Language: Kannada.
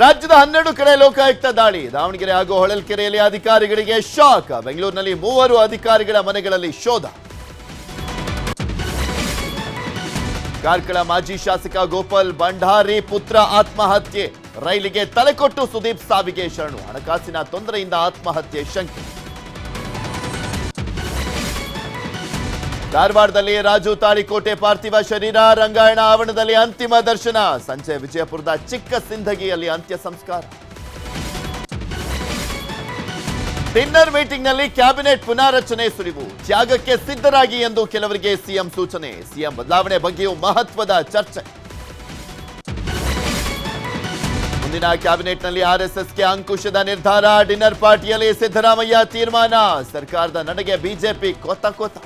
ರಾಜ್ಯದ 12 ಕಡೆ ಲೋಕಾಯುಕ್ತ ದಾಳಿ. ದಾವಣಗೆರೆ ಹಾಗೂ ಹೊಳಲ್ಕೆರೆಯಲ್ಲಿ ಅಧಿಕಾರಿಗಳಿಗೆ ಶಾಕ್. ಬೆಂಗಳೂರಿನಲ್ಲಿ 3 ಅಧಿಕಾರಿಗಳ ಮನೆಗಳಲ್ಲಿ ಶೋಧ. ಕಾರ್ಕಳ ಮಾಜಿ ಶಾಸಕ ಗೋಪಾಲ್ ಭಂಡಾರಿ ಪುತ್ರ ಆತ್ಮಹತ್ಯೆ. ರೈಲಿಗೆ ತಲೆಕೊಟ್ಟು ಸುದೀಪ್ ಸಾವಿಗೆ ಶರಣು. ಹಣಕಾಸಿನ ತೊಂದರೆಯಿಂದ ಆತ್ಮಹತ್ಯೆ ಶಂಕೆ. ಧಾರವಾಡದಲ್ಲಿ ರಾಜು ತಾಳಿಕೋಟೆ ಪಾರ್ಥಿವ ಶರೀರ. ರಂಗಾಯಣ ಆವರಣದಲ್ಲಿ ಅಂತಿಮ ದರ್ಶನ. ಸಂಜೆ ವಿಜಯಪುರದ ಚಿಕ್ಕ ಸಿಂಧಗಿಯಲ್ಲಿ ಅಂತ್ಯ ಸಂಸ್ಕಾರ. ಡಿನ್ನರ್ ಮೀಟಿಂಗ್ನಲ್ಲಿ ಕ್ಯಾಬಿನೆಟ್ ಪುನಾರಚನೆ ಸುಳಿವು. ತ್ಯಾಗಕ್ಕೆ ಸಿದ್ಧರಾಗಿ ಎಂದು ಕೆಲವರಿಗೆ ಸಿಎಂ ಸೂಚನೆ. ಸಿಎಂ ಬದಲಾವಣೆ ಬಗ್ಗೆಯೂ ಮಹತ್ವದ ಚರ್ಚೆ. ಮುಂದಿನ ಕ್ಯಾಬಿನೆಟ್ನಲ್ಲಿ ಆರ್ಎಸ್ಎಸ್ಗೆ ಅಂಕುಶದ ನಿರ್ಧಾರ. ಡಿನ್ನರ್ ಪಾರ್ಟಿಯಲ್ಲಿ ಸಿದ್ದರಾಮಯ್ಯ ತೀರ್ಮಾನ. ಸರ್ಕಾರದ ನಡೆಗೆ ಬಿಜೆಪಿ ಕೋತ ಕೋತ.